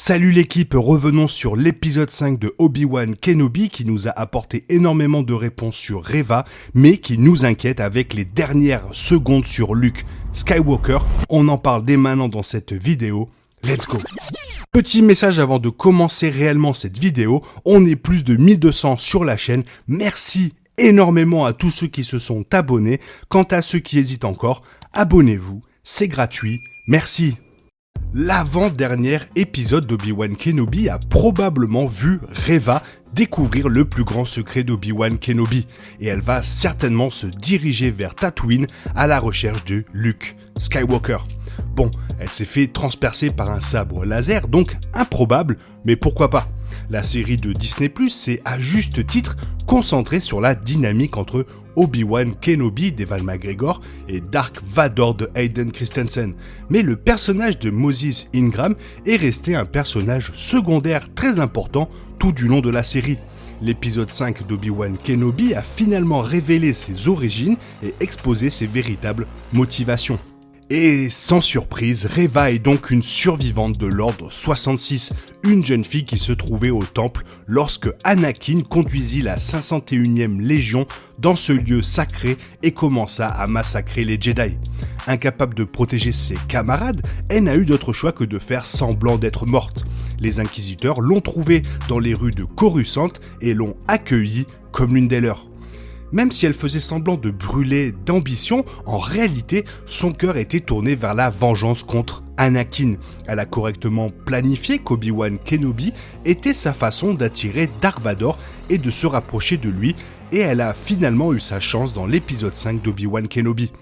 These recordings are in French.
Salut l'équipe, revenons sur l'épisode 5 de Obi-Wan Kenobi qui nous a apporté énormément de réponses sur Reva, mais qui nous inquiète avec les dernières secondes sur Luke Skywalker. On en parle dès maintenant dans cette vidéo. Let's go! Petit message avant de commencer réellement cette vidéo, on est plus de 1200 sur la chaîne. Merci énormément à tous ceux qui se sont abonnés. Quant à ceux qui hésitent encore, abonnez-vous, c'est gratuit. Merci! L'avant-dernier épisode d'Obi-Wan Kenobi a probablement vu Reva découvrir le plus grand secret d'Obi-Wan Kenobi et elle va certainement se diriger vers Tatooine à la recherche de Luke Skywalker. Bon, elle s'est fait transpercer par un sabre laser, donc improbable, mais pourquoi pas? La série de Disney+, s'est à juste titre concentrée sur la dynamique entre Obi-Wan Kenobi d'Ewan McGregor et Dark Vador de Hayden Christensen. Mais le personnage de Moses Ingram est resté un personnage secondaire très important tout du long de la série. L'épisode 5 d'Obi-Wan Kenobi a finalement révélé ses origines et exposé ses véritables motivations. Et sans surprise, Reva est donc une survivante de l'Ordre 66, une jeune fille qui se trouvait au temple lorsque Anakin conduisit la 501e Légion dans ce lieu sacré et commença à massacrer les Jedi. Incapable de protéger ses camarades, elle n'a eu d'autre choix que de faire semblant d'être morte. Les inquisiteurs l'ont trouvée dans les rues de Coruscant et l'ont accueillie comme l'une des leurs. Même si elle faisait semblant de brûler d'ambition, en réalité, son cœur était tourné vers la vengeance contre Anakin. Elle a correctement planifié qu'Obi-Wan Kenobi était sa façon d'attirer Dark Vador et de se rapprocher de lui, et elle a finalement eu sa chance dans l'épisode 5 d'Obi-Wan Kenobi.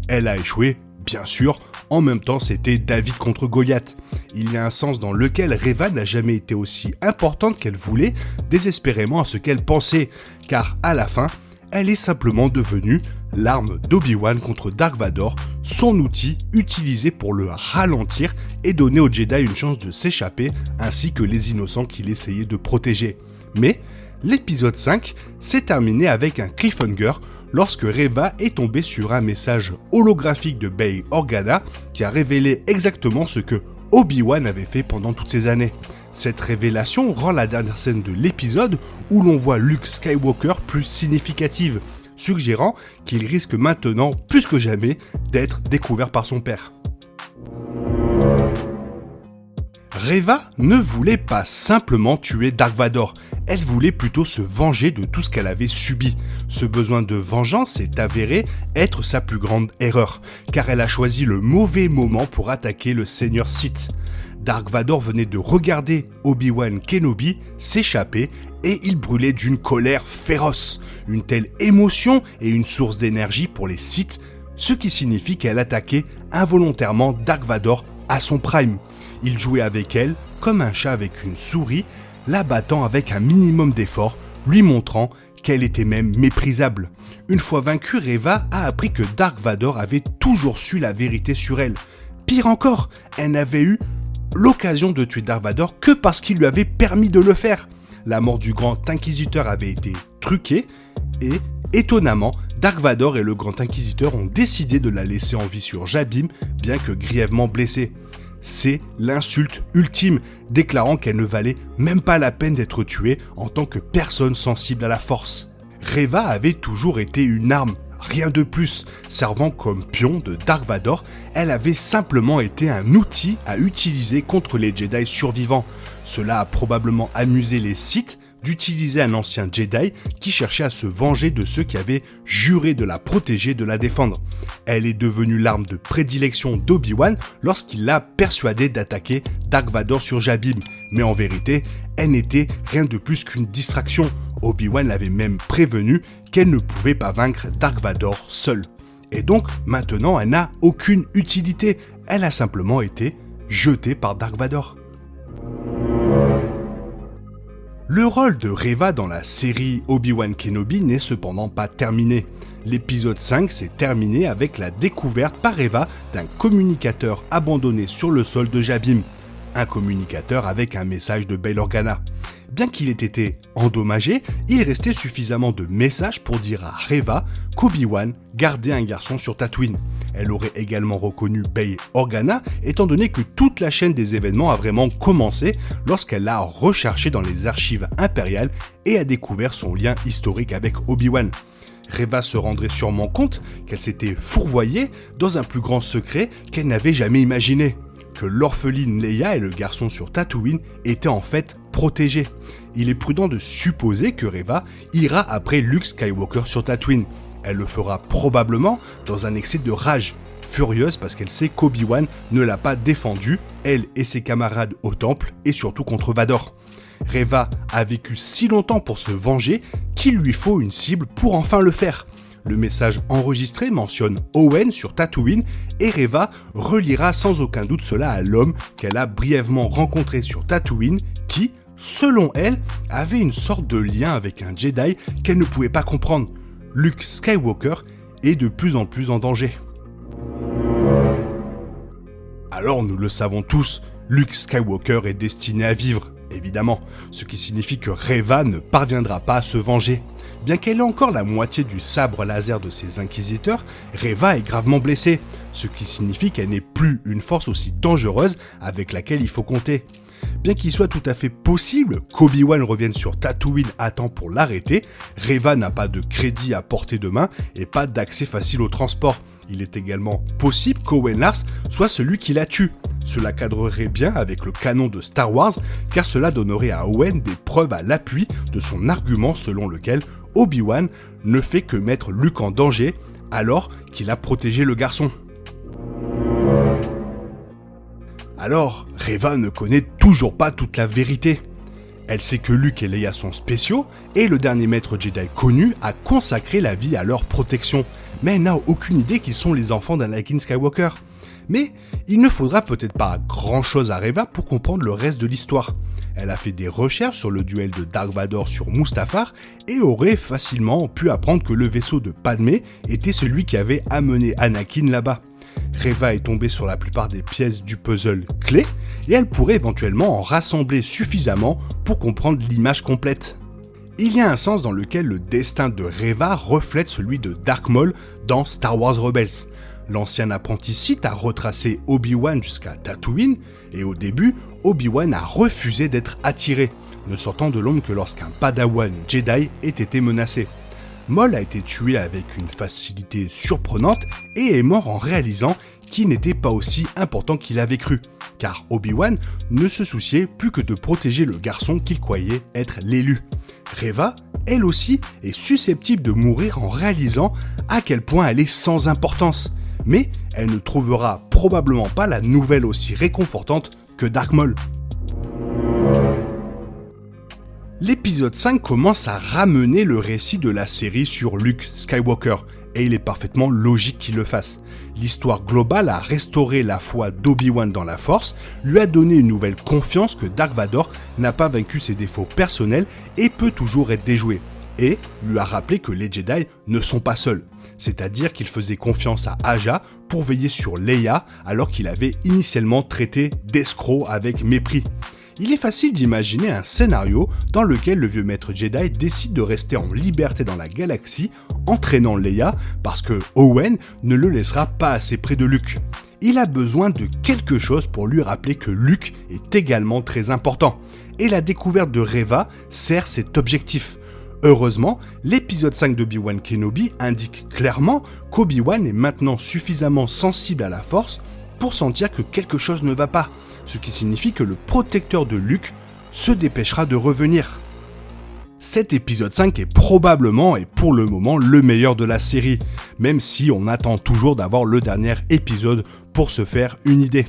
Elle a échoué, bien sûr, en même temps c'était David contre Goliath. Il y a un sens dans lequel Reva n'a jamais été aussi importante qu'elle voulait, désespérément à ce qu'elle pensait, car à la fin, elle est simplement devenue l'arme d'Obi-Wan contre Dark Vador, son outil utilisé pour le ralentir et donner aux Jedi une chance de s'échapper, ainsi que les innocents qu'il essayait de protéger. Mais l'épisode 5 s'est terminé avec un cliffhanger lorsque Reva est tombée sur un message holographique de Bail Organa qui a révélé exactement ce que Obi-Wan avait fait pendant toutes ces années. Cette révélation rend la dernière scène de l'épisode où l'on voit Luke Skywalker plus significative, suggérant qu'il risque maintenant, plus que jamais, d'être découvert par son père. Reva ne voulait pas simplement tuer Dark Vador, elle voulait plutôt se venger de tout ce qu'elle avait subi. Ce besoin de vengeance s'est avéré être sa plus grande erreur, car elle a choisi le mauvais moment pour attaquer le Seigneur Sith. Dark Vador venait de regarder Obi-Wan Kenobi s'échapper et il brûlait d'une colère féroce. Une telle émotion est une source d'énergie pour les Sith, ce qui signifie qu'elle attaquait involontairement Dark Vador à son prime. Il jouait avec elle comme un chat avec une souris, la battant avec un minimum d'effort, lui montrant qu'elle était même méprisable. Une fois vaincue, Reva a appris que Dark Vador avait toujours su la vérité sur elle. Pire encore, elle n'avait eu l'occasion de tuer Dark Vador que parce qu'il lui avait permis de le faire. La mort du grand inquisiteur avait été truquée et, étonnamment, Dark Vador et le grand inquisiteur ont décidé de la laisser en vie sur Jabim, bien que grièvement blessée. C'est l'insulte ultime, déclarant qu'elle ne valait même pas la peine d'être tuée en tant que personne sensible à la force. Reva avait toujours été une arme, rien de plus. Servant comme pion de Dark Vador, elle avait simplement été un outil à utiliser contre les Jedi survivants. Cela a probablement amusé les Sith d'utiliser un ancien Jedi qui cherchait à se venger de ceux qui avaient juré de la protéger et de la défendre. Elle est devenue l'arme de prédilection d'Obi-Wan lorsqu'il l'a persuadé d'attaquer Dark Vador sur Jabim. Mais en vérité, elle n'était rien de plus qu'une distraction. Obi-Wan l'avait même prévenu qu'elle ne pouvait pas vaincre Dark Vador seule. Et donc, maintenant, elle n'a aucune utilité. Elle a simplement été jetée par Dark Vador. Le rôle de Reva dans la série Obi-Wan Kenobi n'est cependant pas terminé. L'épisode 5 s'est terminé avec la découverte par Reva d'un communicateur abandonné sur le sol de Jabim. un communicateur avec un message de Bail Organa. Bien qu'il ait été endommagé, il restait suffisamment de messages pour dire à Reva qu'Obi-Wan gardait un garçon sur Tatooine. Elle aurait également reconnu Bail Organa, étant donné que toute la chaîne des événements a vraiment commencé lorsqu'elle l'a recherché dans les archives impériales et a découvert son lien historique avec Obi-Wan. Reva se rendrait sûrement compte qu'elle s'était fourvoyée dans un plus grand secret qu'elle n'avait jamais imaginé, que l'orpheline Leia et le garçon sur Tatooine étaient en fait protégés. Il est prudent de supposer que Reva ira après Luke Skywalker sur Tatooine. Elle le fera probablement dans un excès de rage, furieuse parce qu'elle sait qu'Obi-Wan ne l'a pas défendue, elle et ses camarades au temple et surtout contre Vador. Reva a vécu si longtemps pour se venger qu'il lui faut une cible pour enfin le faire. Le message enregistré mentionne Owen sur Tatooine et Reva reliera sans aucun doute cela à l'homme qu'elle a brièvement rencontré sur Tatooine qui, selon elle, avait une sorte de lien avec un Jedi qu'elle ne pouvait pas comprendre. Luke Skywalker est de plus en plus en danger. Alors nous le savons tous, Luke Skywalker est destiné à vivre, évidemment, ce qui signifie que Reva ne parviendra pas à se venger. Bien qu'elle ait encore la moitié du sabre laser de ses inquisiteurs, Reva est gravement blessée, ce qui signifie qu'elle n'est plus une force aussi dangereuse avec laquelle il faut compter. Bien qu'il soit tout à fait possible qu'Obi-Wan revienne sur Tatooine à temps pour l'arrêter, Reva n'a pas de crédit à portée de main et pas d'accès facile au transport. Il est également possible qu'Owen Lars soit celui qui la tue. Cela cadrerait bien avec le canon de Star Wars, car cela donnerait à Owen des preuves à l'appui de son argument selon lequel Obi-Wan ne fait que mettre Luke en danger alors qu'il a protégé le garçon. Alors, Reva ne connaît toujours pas toute la vérité. Elle sait que Luke et Leia sont spéciaux et le dernier maître Jedi connu a consacré la vie à leur protection, mais elle n'a aucune idée qu'ils sont les enfants d'Anakin Skywalker. Mais il ne faudra peut-être pas grand-chose à Reva pour comprendre le reste de l'histoire. Elle a fait des recherches sur le duel de Dark Vador sur Mustafar et aurait facilement pu apprendre que le vaisseau de Padmé était celui qui avait amené Anakin là-bas. Reva est tombée sur la plupart des pièces du puzzle clé et elle pourrait éventuellement en rassembler suffisamment pour comprendre l'image complète. Il y a un sens dans lequel le destin de Reva reflète celui de Dark Maul dans Star Wars Rebels. L'ancien apprenti Sith a retracé Obi-Wan jusqu'à Tatooine et au début, Obi-Wan a refusé d'être attiré, ne sortant de l'ombre que lorsqu'un Padawan Jedi ait été menacé. Maul a été tué avec une facilité surprenante et est mort en réalisant qu'il n'était pas aussi important qu'il avait cru, car Obi-Wan ne se souciait plus que de protéger le garçon qu'il croyait être l'élu. Reva, elle aussi, est susceptible de mourir en réalisant à quel point elle est sans importance, mais elle ne trouvera probablement pas la nouvelle aussi réconfortante que Dark Maul. L'épisode 5 commence à ramener le récit de la série sur Luke Skywalker, et il est parfaitement logique qu'il le fasse. L'histoire globale a restauré la foi d'Obi-Wan dans la Force, lui a donné une nouvelle confiance que Dark Vador n'a pas vaincu ses défauts personnels et peut toujours être déjoué, et lui a rappelé que les Jedi ne sont pas seuls, c'est-à-dire qu'il faisait confiance à Aja pour veiller sur Leia alors qu'il avait initialement traité d'escroc avec mépris. Il est facile d'imaginer un scénario dans lequel le vieux maître Jedi décide de rester en liberté dans la galaxie, entraînant Leia parce que Owen ne le laissera pas assez près de Luke. Il a besoin de quelque chose pour lui rappeler que Luke est également très important, et la découverte de Reva sert cet objectif. Heureusement, l'épisode 5 d'Obi-Wan Kenobi indique clairement qu'Obi-Wan est maintenant suffisamment sensible à la Force pour sentir que quelque chose ne va pas, ce qui signifie que le protecteur de Luke se dépêchera de revenir. Cet épisode 5 est probablement et pour le moment le meilleur de la série, même si on attend toujours d'avoir le dernier épisode pour se faire une idée.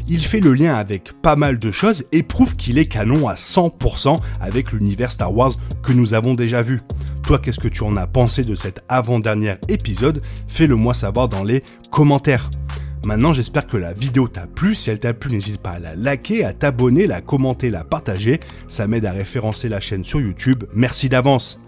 Il fait le lien avec pas mal de choses et prouve qu'il est canon à 100% avec l'univers Star Wars que nous avons déjà vu. Toi, qu'est-ce que tu en as pensé de cet avant-dernier épisode ? Fais-le moi savoir dans les commentaires. Maintenant, j'espère que la vidéo t'a plu. Si elle t'a plu, n'hésite pas à la liker, à t'abonner, la commenter, la partager. Ça m'aide à référencer la chaîne sur YouTube. Merci d'avance.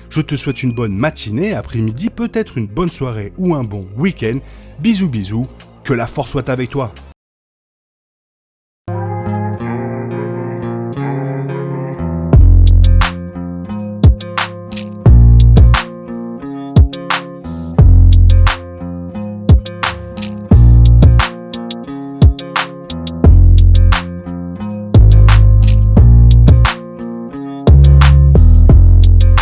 Je te souhaite une bonne matinée, après-midi, peut-être une bonne soirée ou un bon week-end. Bisous bisous, que la force soit avec toi.